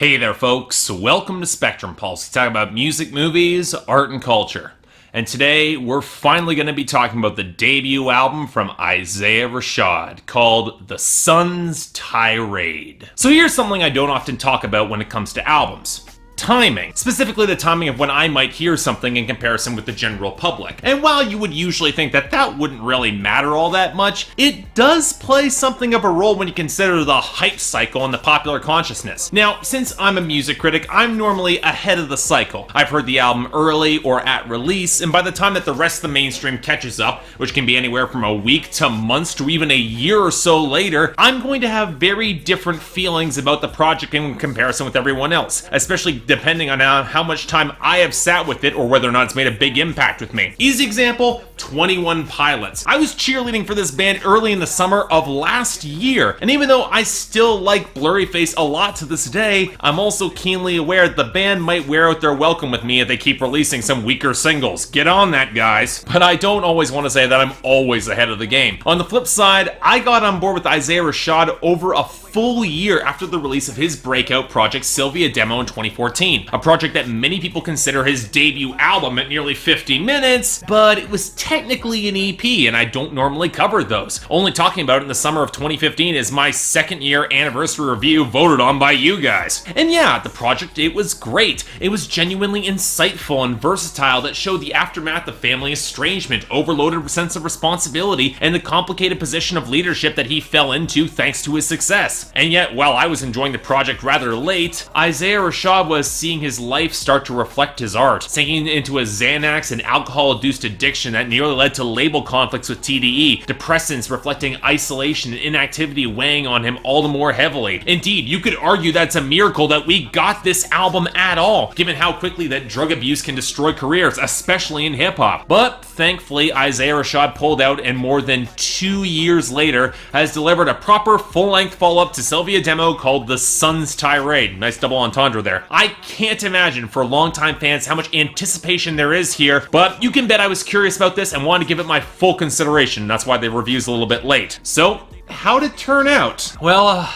Hey there, folks. Welcome to Spectrum Pulse. We talk about music, movies, art, and culture. And today, we're finally going to be talking about the debut album from Isaiah Rashad called The Sun's Tirade. So here's something I don't often talk about when it comes to albums. Timing. Specifically the timing of when I might hear something in comparison with the general public. And while you would usually think that that wouldn't really matter all that much, it does play something of a role when you consider the hype cycle in the popular consciousness. Now, since I'm a music critic, I'm normally ahead of the cycle. I've heard the album early or at release, and by the time that the rest of the mainstream catches up, which can be anywhere from a week to months to even a year or so later, I'm going to have very different feelings about the project in comparison with everyone else, especially depending on how much time I have sat with it or whether or not it's made a big impact with me. Easy example, 21 Pilots. I was cheerleading for this band early in the summer of last year, and even though I still like Blurryface a lot to this day, I'm also keenly aware that the band might wear out their welcome with me if they keep releasing some weaker singles. Get on that, guys. But I don't always want to say that I'm always ahead of the game. On the flip side, I got on board with Isaiah Rashad over a full year after the release of his breakout project Sylvia Demo in 2014, a project that many people consider his debut album at nearly 50 minutes, but it was technically an EP, and I don't normally cover those. Only talking about it in the summer of 2015 is my second year anniversary review voted on by you guys. And yeah, the project, it was great. It was genuinely insightful and versatile that showed the aftermath of family estrangement, overloaded sense of responsibility, and the complicated position of leadership that he fell into thanks to his success. And yet, while I was enjoying the project rather late, Isaiah Rashad was seeing his life start to reflect his art, sinking into a Xanax and alcohol-induced addiction that nearly led to label conflicts with TDE, depressants reflecting isolation and inactivity weighing on him all the more heavily. Indeed, you could argue that it's a miracle that we got this album at all, given how quickly that drug abuse can destroy careers, especially in hip-hop. But thankfully, Isaiah Rashad pulled out and more than 2 years later has delivered a proper full-length follow-up to Sylvia Demo called The Sun's Tirade. Nice double entendre there. I can't imagine for longtime fans how much anticipation there is here, but you can bet I was curious about this and wanted to give it my full consideration. That's why the review's a little bit late. So, how'd it turn out? Well,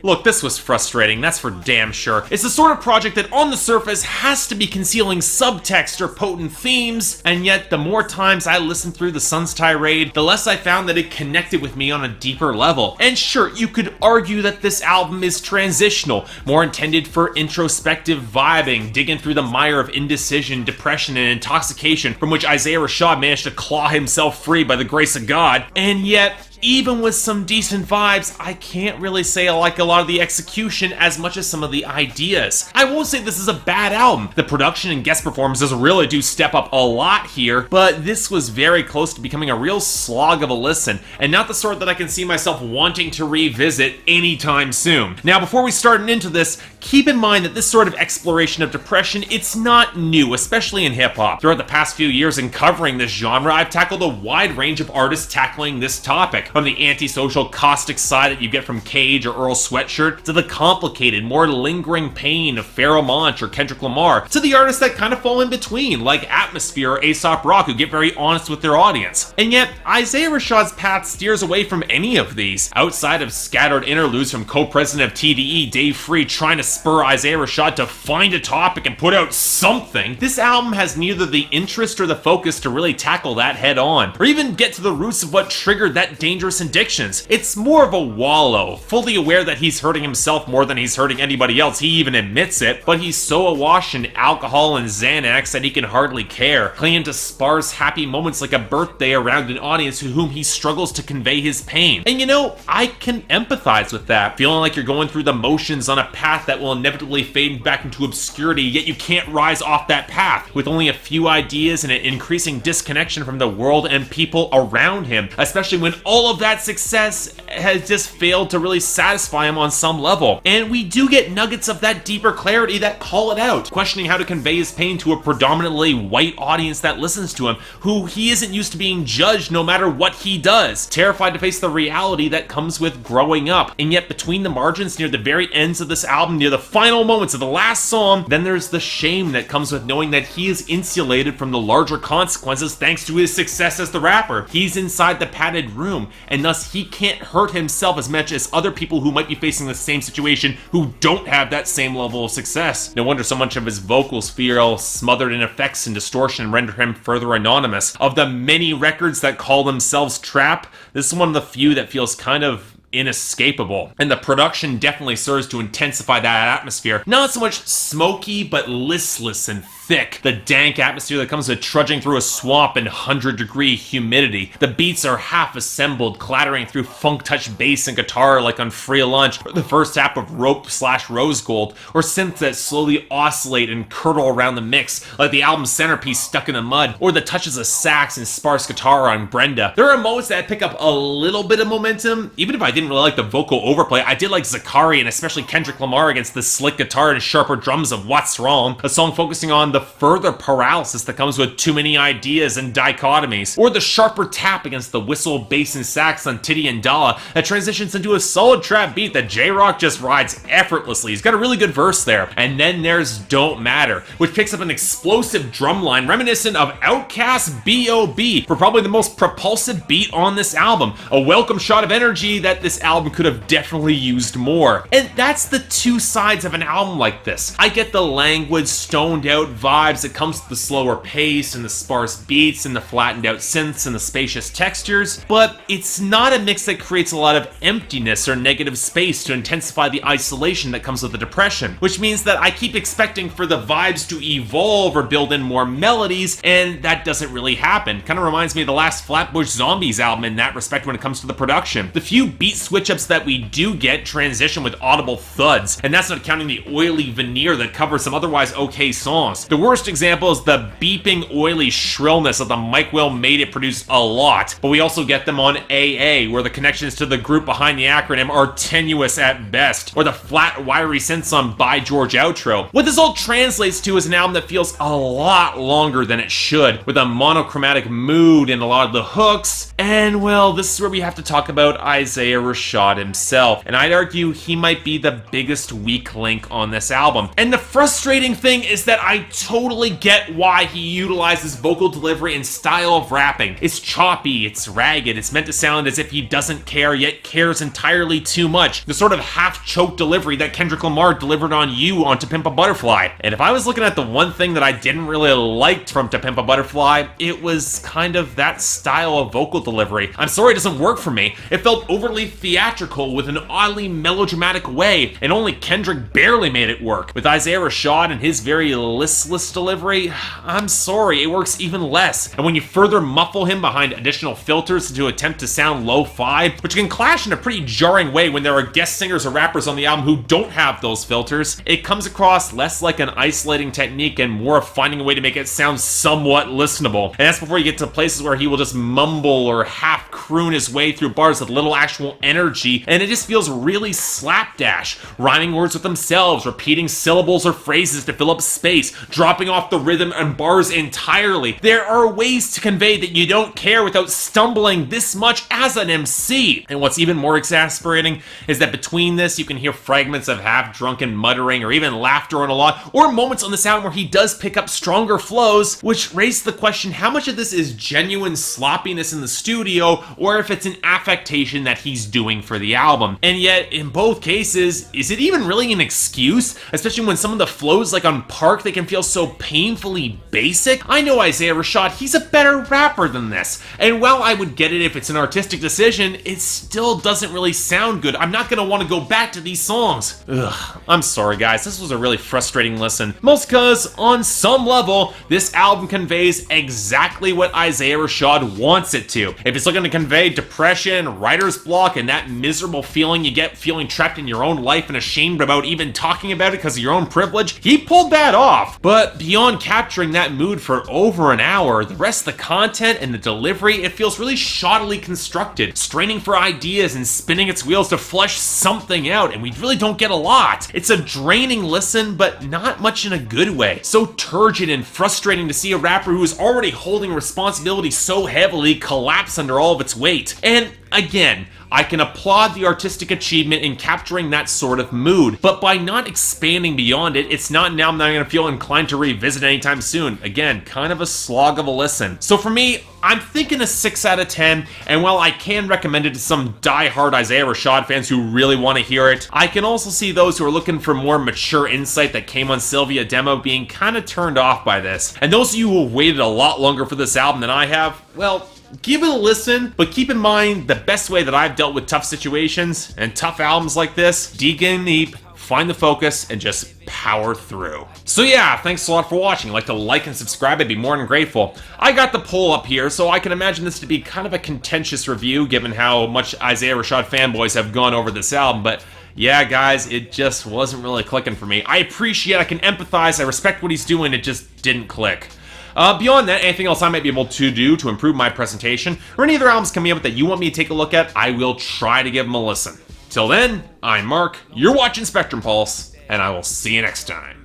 look, this was frustrating, that's for damn sure. It's the sort of project that on the surface has to be concealing subtext or potent themes, and yet the more times I listened through The Sun's Tirade, the less I found that it connected with me on a deeper level. And sure, you could argue that this album is transitional, more intended for introspective vibing, digging through the mire of indecision, depression, and intoxication from which Isaiah Rashad managed to claw himself free by the grace of God. And yet, even with some decent vibes, I can't really say I like a lot of the execution as much as some of the ideas. I won't say this is a bad album. The production and guest performances really do step up a lot here, but this was very close to becoming a real slog of a listen, and not the sort that I can see myself wanting to revisit anytime soon. Now, before we start into this, keep in mind that this sort of exploration of depression, it's not new, especially in hip-hop. Throughout the past few years in covering this genre, I've tackled a wide range of artists tackling this topic. From the antisocial, caustic side that you get from Cage or Earl Sweatshirt, to the complicated, more lingering pain of Pharoah Monch or Kendrick Lamar, to the artists that kind of fall in between, like Atmosphere or Aesop Rock, who get very honest with their audience. And yet, Isaiah Rashad's path steers away from any of these. Outside of scattered interludes from co-president of TDE, Dave Free, trying to spur Isaiah Rashad to find a topic and put out something, this album has neither the interest or the focus to really tackle that head on, or even get to the roots of what triggered that dangerous addictions. It's more of a wallow, fully aware that he's hurting himself more than he's hurting anybody else. He even admits it, but he's so awash in alcohol and Xanax that he can hardly care, clinging to sparse happy moments like a birthday around an audience to whom he struggles to convey his pain. And you know, I can empathize with that, feeling like you're going through the motions on a path that will inevitably fade back into obscurity, yet you can't rise off that path, with only a few ideas and an increasing disconnection from the world and people around him, especially when all of that success has just failed to really satisfy him on some level. And we do get nuggets of that deeper clarity that call it out, questioning how to convey his pain to a predominantly white audience that listens to him, who he isn't used to being judged no matter what he does, terrified to face the reality that comes with growing up. And yet between the margins, near the very ends of this album, near the final moments of the last song, then there's the shame that comes with knowing that he is insulated from the larger consequences thanks to his success as the rapper. He's inside the padded room, and thus he can't hurt himself as much as other people who might be facing the same situation who don't have that same level of success. No wonder so much of his vocals feel smothered in effects and distortion and render him further anonymous. Of the many records that call themselves trap, this is one of the few that feels kind of inescapable. And the production definitely serves to intensify that atmosphere. Not so much smoky, but listless and thick. The dank atmosphere that comes with trudging through a swamp in 100-degree humidity. The beats are half assembled, clattering through funk-touched bass and guitar like on Free Lunch, or the first half of Rope/Rose Gold, or synths that slowly oscillate and curdle around the mix, like the album's centerpiece Stuck in the Mud, or the touches of sax and sparse guitar on Brenda. There are moments that pick up a little bit of momentum. Even if I didn't really like the vocal overplay, I did like Zacari and especially Kendrick Lamar against the slick guitar and sharper drums of What's Wrong, a song focusing on the further paralysis that comes with too many ideas and dichotomies, or the sharper tap against the whistle, bass, and sax on Titty and Dalla that transitions into a solid trap beat that J-Rock just rides effortlessly. He's got a really good verse there. And then there's Don't Matter, which picks up an explosive drum line reminiscent of Outkast's B.O.B. for probably the most propulsive beat on this album. A welcome shot of energy that this album could have definitely used more. And that's the two sides of an album like this. I get the languid, stoned out vibes that comes with the slower pace and the sparse beats and the flattened out synths and the spacious textures, but it's not a mix that creates a lot of emptiness or negative space to intensify the isolation that comes with the depression, which means that I keep expecting for the vibes to evolve or build in more melodies, and that doesn't really happen. Kind of reminds me of the last Flatbush Zombies album in that respect when it comes to the production. The few beat switch-ups that we do get transition with audible thuds, and that's not counting the oily veneer that covers some otherwise okay songs. The worst example is the beeping oily shrillness of the Mike Will Made It produce a lot, but we also get them on AA, where the connections to the group behind the acronym are tenuous at best, or the flat, wiry synths on By George outro. What this all translates to is an album that feels a lot longer than it should, with a monochromatic mood in a lot of the hooks, and well, this is where we have to talk about Isaiah Rashad himself, and I'd argue he might be the biggest weak link on this album. And the frustrating thing is that I totally get why he utilizes vocal delivery and style of rapping. It's choppy, it's ragged, it's meant to sound as if he doesn't care, yet cares entirely too much. The sort of half-choked delivery that Kendrick Lamar delivered on You on To Pimp a Butterfly. And if I was looking at the one thing that I didn't really like from To Pimp a Butterfly, it was kind of that style of vocal delivery. I'm sorry it doesn't work for me. It felt overly theatrical with an oddly melodramatic way, and only Kendrick barely made it work. With Isaiah Rashad and his very listless delivery, I'm sorry, it works even less. And when you further muffle him behind additional filters to attempt to sound lo-fi, which can clash in a pretty jarring way when there are guest singers or rappers on the album who don't have those filters, it comes across less like an isolating technique and more of finding a way to make it sound somewhat listenable. And that's before you get to places where he will just mumble or half croon his way through bars with little actual energy, and it just feels really slapdash, rhyming words with themselves, repeating syllables or phrases to fill up space, dropping off the rhythm and bars entirely. There are ways to convey that you don't care without stumbling this much as an MC. And what's even more exasperating is that between this, you can hear fragments of half-drunken muttering or even laughter on a lot, or moments on the sound where he does pick up stronger flows, which raise the question how much of this is genuine sloppiness in the studio, or if it's an affectation that he's doing for the album. And yet, in both cases, is it even really an excuse? Especially when some of the flows, like on Park, they can feel so painfully basic. I know Isaiah Rashad, he's a better rapper than this. And while I would get it if it's an artistic decision, it still doesn't really sound good. I'm not gonna want to go back to these songs. Ugh, I'm sorry guys, this was a really frustrating listen. Most cause, on some level, this album conveys exactly what Isaiah Rashad wants it to. If it's looking to convey depression, writer's block, and that miserable feeling you get feeling trapped in your own life and ashamed about even talking about it because of your own privilege, he pulled that off. But beyond capturing that mood for over an hour, the rest of the content and the delivery, it feels really shoddily constructed, straining for ideas and spinning its wheels to flesh something out, and we really don't get a lot. It's a draining listen, but not much in a good way. So turgid and frustrating to see a rapper who is already holding responsibility so heavily collapse under all of its weight. And again, I can applaud the artistic achievement in capturing that sort of mood, but by not expanding beyond it, it's not now that I'm going to feel inclined to revisit anytime soon. Again, kind of a slog of a listen. So for me, I'm thinking a 6 out of 10, and while I can recommend it to some die-hard Isaiah Rashad fans who really want to hear it, I can also see those who are looking for more mature insight that came on Sylvia demo being kind of turned off by this. And those of you who have waited a lot longer for this album than I have, well, give it a listen, but keep in mind the best way that I've dealt with tough situations and tough albums like this: dig in deep, find the focus, and just power through. So yeah, thanks a lot for watching. Like to like and subscribe, I'd be more than grateful. I got the poll up here, so I can imagine this to be kind of a contentious review given how much Isaiah Rashad fanboys have gone over this album, but yeah, guys, it just wasn't really clicking for me. I appreciate, I can empathize, I respect what he's doing, it just didn't click. Beyond that, anything else I might be able to do to improve my presentation, or any other albums coming up that you want me to take a look at, I will try to give them a listen. Till then, I'm Mark, you're watching Spectrum Pulse, and I will see you next time.